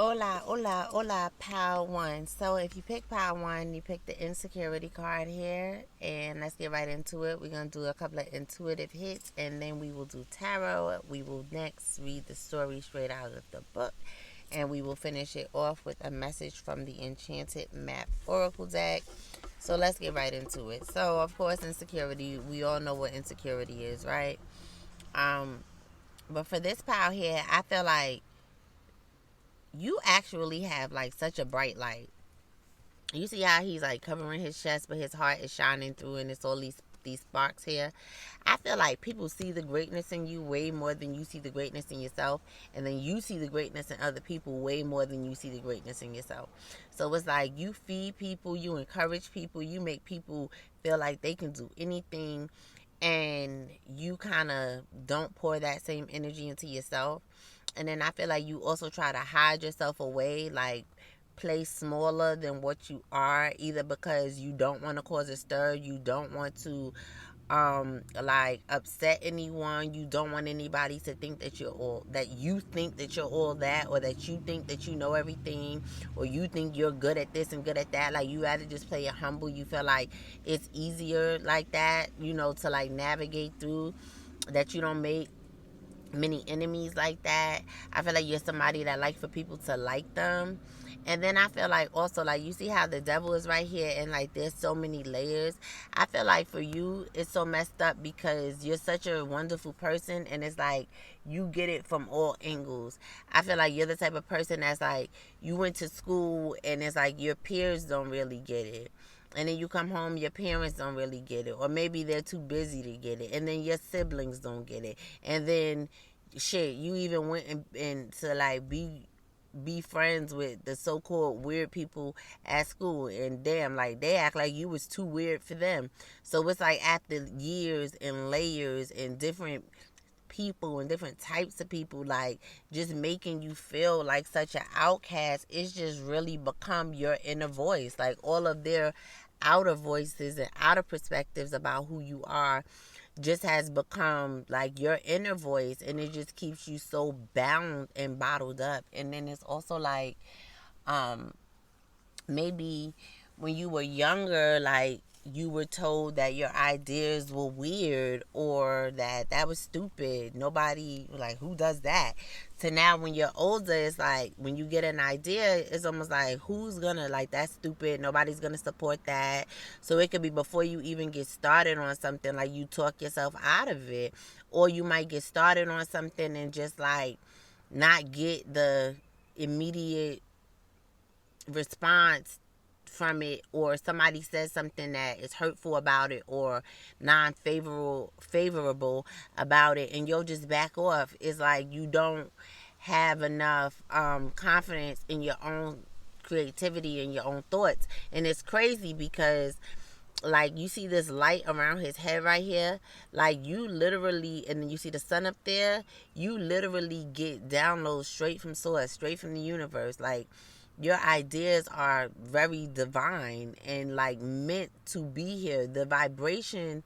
Hola, hola, hola, pile one. So if you pick pile one, you pick the insecurity card here, and let's get right into it. We're gonna do a couple of intuitive hits, and then we will do tarot. We will next read the story straight out of the book, and we will finish it off with a message from the Enchanted Map Oracle deck. So let's get right into it. So of course, insecurity. We all know what insecurity is, right? Um, but for this pile here, I feel like you actually have like such a bright light. You see how he's like covering his chest, but his heart is shining through, and it's all these sparks here. I feel like people see the greatness in you way more than you see the greatness in yourself, and then you see the greatness in other people way more than you see the greatness in yourself. So it's like you feed people, you encourage people, you make people feel like they can do anything, and you kind of don't pour that same energy into yourself. And then I feel like you also try to hide yourself away, like play smaller than what you are, either because you don't want to cause a stir, you don't want to like upset anyone, you don't want anybody to think that you think that you're all that, or that you think that you know everything, or you think you're good at this and good at that. Like, you rather just play it humble. You feel like it's easier like that, to like navigate through, that you don't make many enemies like that. I feel like you're somebody that like for people to like them. And then I feel like also, like, you see how the devil is right here, and like there's so many layers. I feel like for you it's so messed up because you're such a wonderful person, and it's like you get it from all angles. I feel like you're the type of person that's like, you went to school and it's like your peers don't really get it, and then you come home, your parents don't really get it, or maybe they're too busy to get it, and then your siblings don't get it, and then shit, you even went and to like be friends with the so-called weird people at school, and damn, like they act like you was too weird for them. So it's like after years and layers and different people and different types of people, like, just making you feel like such an outcast, it's just really become your inner voice. Like, all of their outer voices and outer perspectives about who you are just has become like your inner voice, and it just keeps you so bound and bottled up. And then it's also like, um maybe when you were younger, like, you were told that your ideas were weird, or that was stupid. Nobody, like, who does that? To now, when you're older, it's like when you get an idea, it's almost like, who's gonna, like, that's stupid, nobody's gonna support that. So it could be before you even get started on something, like, you talk yourself out of it. Or you might get started on something and just like not get the immediate response from it, or somebody says something that is hurtful about it, or non favorable about it, and you'll just back off. It's like you don't have enough confidence in your own creativity and your own thoughts. And it's crazy because, like, you see this light around his head right here, like, you literally, and then you see the sun up there, you literally get downloads straight from source, straight from the universe. Like, your ideas are very divine and like meant to be here. The vibration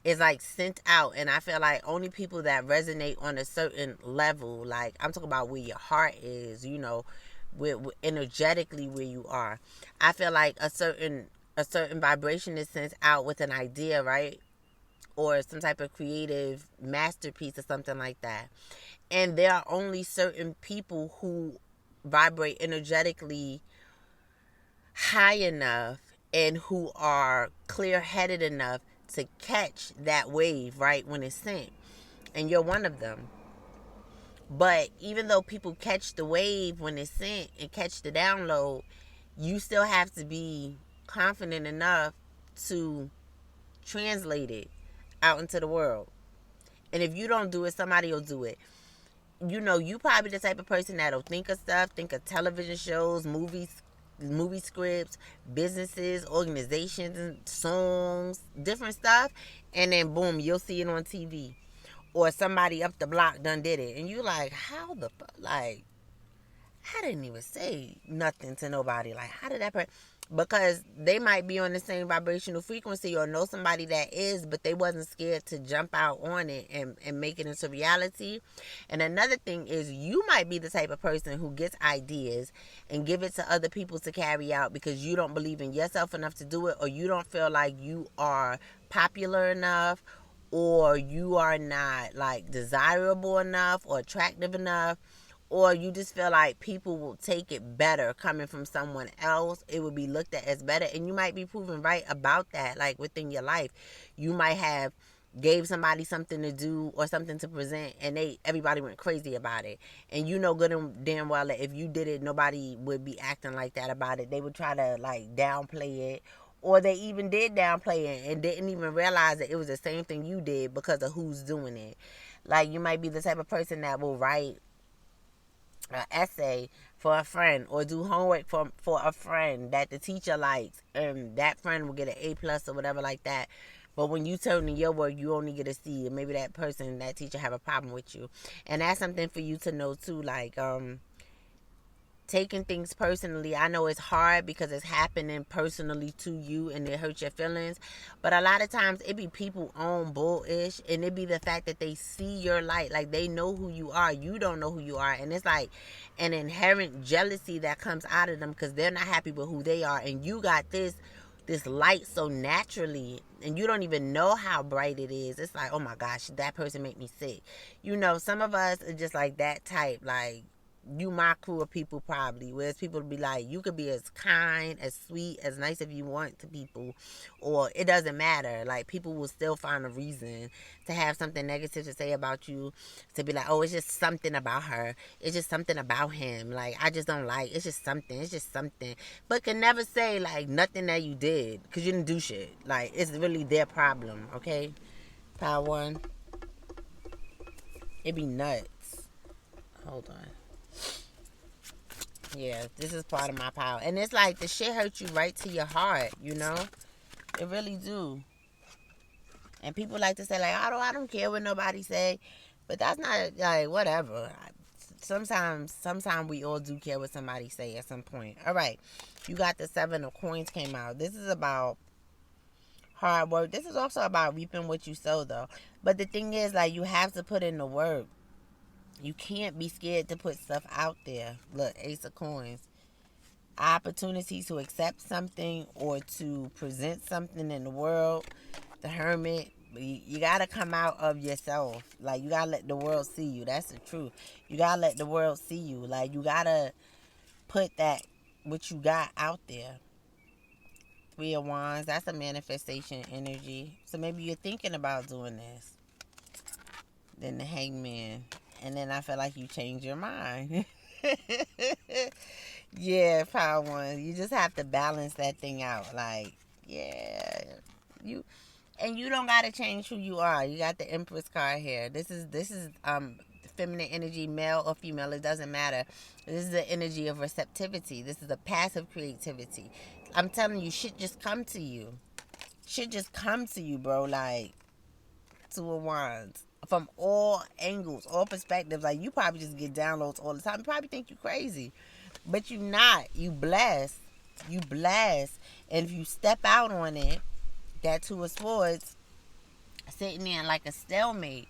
is like sent out, and I feel like only people that resonate on a certain level, like, I'm talking about where your heart is, with energetically where you are. I feel like a certain vibration is sent out with an idea, right? Or some type of creative masterpiece or something like that. And there are only certain people who vibrate energetically high enough, and who are clear headed enough to catch that wave right when it's sent. And you're one of them. But even though people catch the wave when it's sent and catch the download, you still have to be confident enough to translate it out into the world. And if you don't do it, somebody will do it. You probably the type of person that'll think of stuff, think of television shows, movie scripts, businesses, organizations, songs, different stuff, and then boom, you'll see it on TV, or somebody up the block done did it, and you like, how the fuck? Like, I didn't even say nothing to nobody. Like, how did that person? because they might be on the same vibrational frequency or know somebody that is, but they wasn't scared to jump out on it and make it into reality. And another thing is, you might be the type of person who gets ideas and give it to other people to carry out because you don't believe in yourself enough to do it, or you don't feel like you are popular enough, or you are not like desirable enough or attractive enough, or you just feel like people will take it better coming from someone else. It would be looked at as better, and you might be proven right about that. Like within your life, you might have gave somebody something to do or something to present, and everybody went crazy about it. And you know good and damn well that if you did it, nobody would be acting like that about it. They would try to like downplay it, or they even did downplay it and didn't even realize that it was the same thing you did because of who's doing it. Like you might be the type of person that will write an essay for a friend or do homework for a friend that the teacher likes, and that friend will get an A+ or whatever like that. But when you turn in your work, you only get a C, and maybe that person, that teacher, have a problem with you. And that's something for you to know too. Like taking things personally. I know it's hard because it's happening personally to you and it hurts your feelings. But a lot of times it be people on bullish, and it be the fact that they see your light. Like they know who you are. You don't know who you are. And it's like an inherent jealousy that comes out of them because they're not happy with who they are. And you got this light so naturally, and you don't even know how bright it is. It's like, oh my gosh, that person make me sick. You know, some of us are just like that type. Like you my crew of people probably, whereas people be like, you could be as kind, as sweet, as nice if you want to people, or it doesn't matter. Like people will still find a reason to have something negative to say about you, to be like, oh, it's just something about her, it's just something about him, like I just don't like, it's just something, but can never say like nothing that you did, because you didn't do shit. Like it's really their problem. Okay, Power One, it be nuts. Hold on. Yeah, this is part of my power. And it's like the shit hurts you right to your heart, you know? It really do. And people like to say, like, I don't care what nobody say. But that's not, like, whatever. Sometimes we all do care what somebody say at some point. All right. You got the 7 of Coins came out. This is about hard work. This is also about reaping what you sow, though. But the thing is, like, you have to put in the work. You can't be scared to put stuff out there. Look, Ace of Coins. Opportunity to accept something or to present something in the world. The Hermit. You got to come out of yourself. Like, you got to let the world see you. That's the truth. You got to let the world see you. Like, you got to put that, what you got, out there. 3 of Wands. That's a manifestation energy. So maybe you're thinking about doing this. Then the Hangman. And then I feel like you change your mind. Yeah, Power One. You just have to balance that thing out. Like, yeah. You don't gotta change who you are. You got the Empress card here. This is feminine energy, male or female, it doesn't matter. This is the energy of receptivity. This is a passive creativity. I'm telling you, shit just come to you. Shit just come to you, bro. Like, 2 of Wands. From all angles, all perspectives. Like, you probably just get downloads all the time. You probably think you crazy. But you not. You blessed. You blessed. And if you step out on it, that 2 of Swords, sitting there like a stalemate,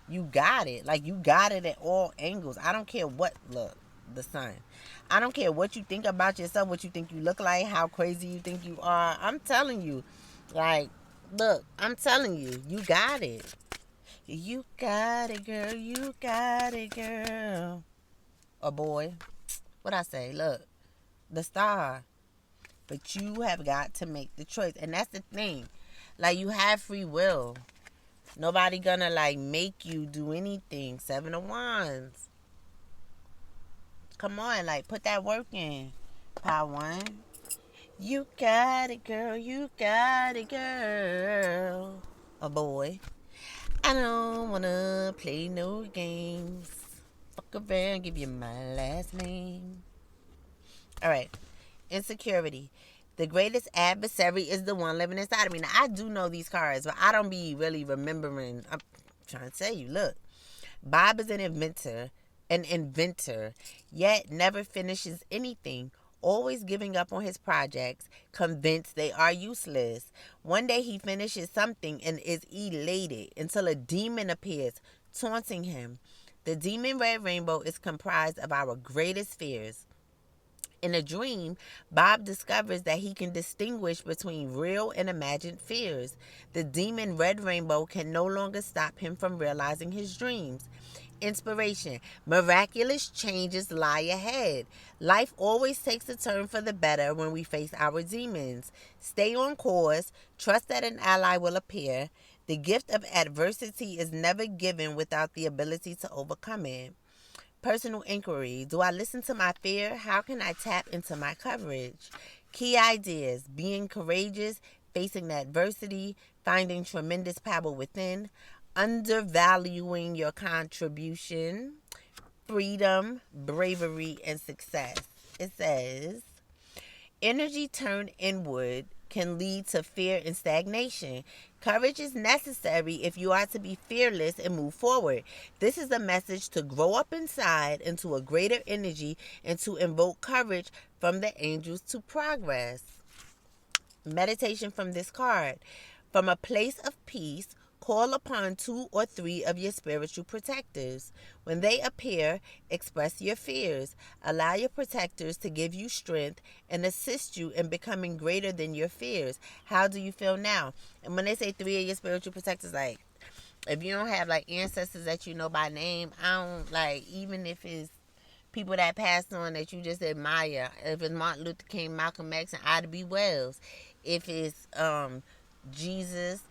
you got it. Like, you got it at all angles. I don't care what, look, the Sun. I don't care what you think about yourself, what you think you look like, how crazy you think you are. I'm telling you. Like, look, I'm telling you, you got it. You got it, girl. You got it, girl. Or boy. What I say? Look, the Star. But you have got to make the choice. And that's the thing. Like, you have free will. Nobody gonna, like, make you do anything. 7 of Wands. Come on, like, put that work in. Power One. You got it, girl. You got it, girl. A boy. I don't wanna play no games. Fuck around, give you my last name. Alright. Insecurity. The greatest adversary is the one living inside of me. Now, I do know these cards, but I don't be really remembering. I'm trying to tell you, look. Bob is an inventor, yet never finishes anything. always giving up on his projects, convinced they are useless. One day he finishes something and is elated until a demon appears, taunting him. The demon red rainbow is comprised of our greatest fears. In a dream, Bob discovers that he can distinguish between real and imagined fears. The demon Red Rainbow can no longer stop him from realizing his dreams. Inspiration. Miraculous changes lie ahead. Life always takes a turn for the better when we face our demons. Stay on course. Trust that an ally will appear. The gift of adversity is never given without the ability to overcome it. Personal inquiry. Do I listen to my fear? How can I tap into my courage? Key ideas. Being courageous, facing adversity, finding tremendous power within, undervaluing your contribution, freedom, bravery, and success. It says, energy turned inward can lead to fear and stagnation. Courage is necessary if you are to be fearless and move forward. This is a message to grow up inside into a greater energy and to invoke courage from the angels to progress. Meditation from this card. From a place of peace, call upon 2 or 3 of your spiritual protectors. When they appear, express your fears. Allow your protectors to give you strength and assist you in becoming greater than your fears. How do you feel now? And when they say 3 of your spiritual protectors, like, if you don't have like ancestors that you know by name, I don't like, even if it's people that passed on that you just admire. If it's Martin Luther King, Malcolm X, and Ida B. Wells. If it's Jesus,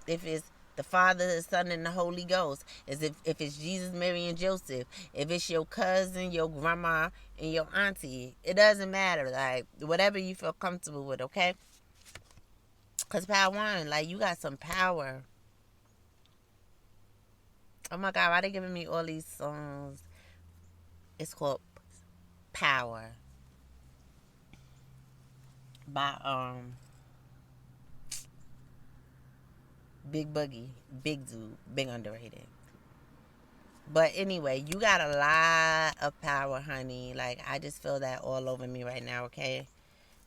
if it's the Father, the Son, and the Holy Ghost. As if it's Jesus, Mary, and Joseph. If it's your cousin, your grandma, and your auntie. It doesn't matter. Like, whatever you feel comfortable with, okay? Because power one, like, you got some power. Oh my God, why they giving me all these songs? It's called Power by Big Boogie. Big dude. Big underrated. But anyway, you got a lot of power, honey. Like, I just feel that all over me right now, okay?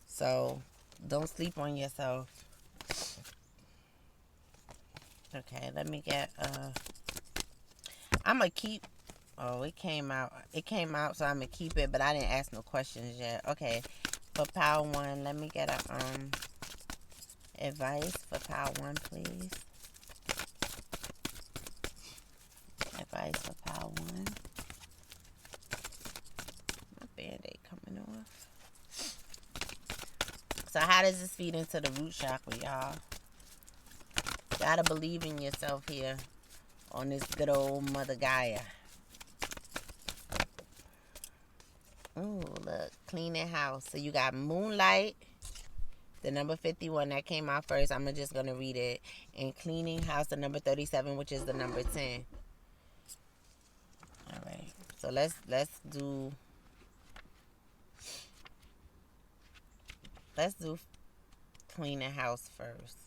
So, don't sleep on yourself. Okay, let me get, I'm going to keep, oh, it came out, so I'm going to keep it, but I didn't ask no questions yet. Okay, for power one, let me get a, advice for power one, please. Advice for power one. My band-aid coming off. So how does this feed into the root chakra, y'all? Gotta believe in yourself here on this good old Mother Gaia. Ooh, look, cleaning house. So you got Moonlight, the number 51 that came out first. I'm just gonna read it. And cleaning house, the number 37, which is the number 10. All right. So let's do cleaning house first.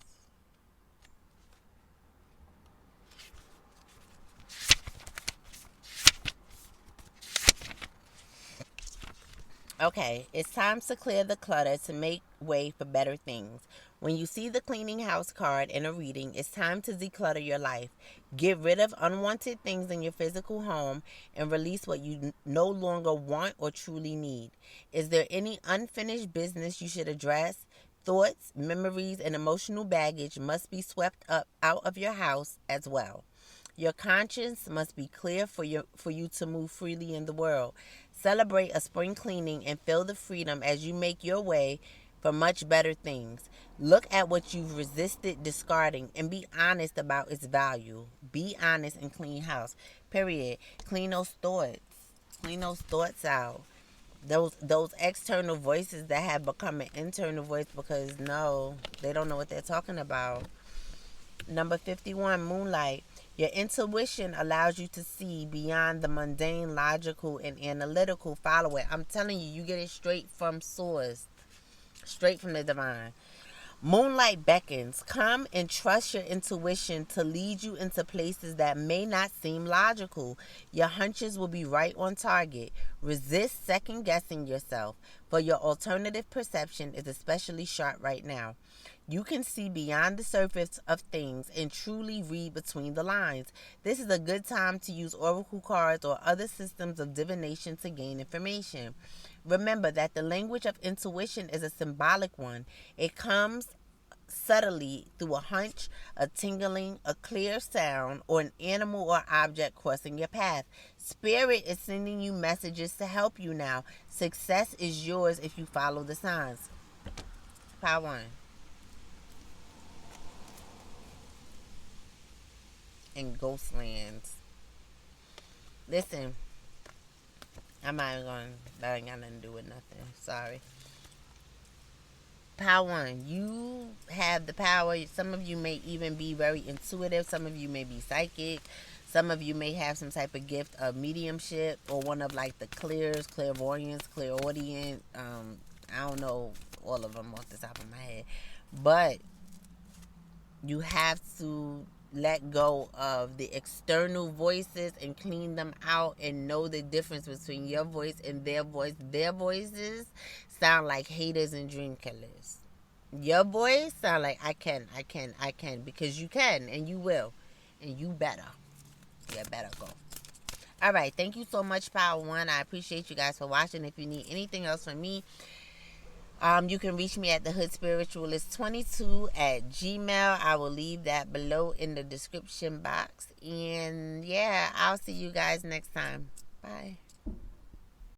Okay, it's time to clear the clutter to make way for better things. When you see the cleaning house card in a reading, it's time to declutter your life. Get rid of unwanted things in your physical home and release what you no longer want or truly need. Is there any unfinished business you should address? Thoughts, memories, and emotional baggage must be swept up out of your house as well. Your conscience must be clear for you to move freely in the world. Celebrate a spring cleaning and feel the freedom as you make your way for much better things. Look at what you've resisted discarding and be honest about its value. Be honest and clean house. Period. Clean those thoughts. Clean those thoughts out. Those external voices that have become an internal voice because no, they don't know what they're talking about. Number 51, Moonlight. Your intuition allows you to see beyond the mundane, logical, and analytical. Follow it. I'm telling you, you get it straight from source, straight from the divine. Moonlight beckons. Come and trust your intuition to lead you into places that may not seem logical. Your hunches will be right on target. Resist second guessing yourself, for your alternative perception is especially sharp right now. You can see beyond the surface of things and truly read between the lines. This is a good time to use oracle cards or other systems of divination to gain information. Remember that the language of intuition is a symbolic one. It comes subtly through a hunch, a tingling, a clear sound, or an animal or object crossing your path. Spirit is sending you messages to help you now. Success is yours if you follow the signs. Power one. In Ghostlands. Listen, I'm not even going. That ain't got nothing to do with nothing. Sorry. Power one. You have the power. Some of you may even be very intuitive. Some of you may be psychic. Some of you may have some type of gift of mediumship or one of like the clairvoyance, clairaudient. I don't know all of them off the top of my head, but you have to let go of the external voices and clean them out and know the difference between your voice and their voice. Their voices sound like haters and dream killers. Your voice sound like I can, because you can and you will, and you better. You better go. All right, thank you so much, Power One. I appreciate you guys for watching. If you need anything else from me, you can reach me at thehoodspiritualist22@gmail. I will leave that below in the description box. And yeah, I'll see you guys next time. Bye.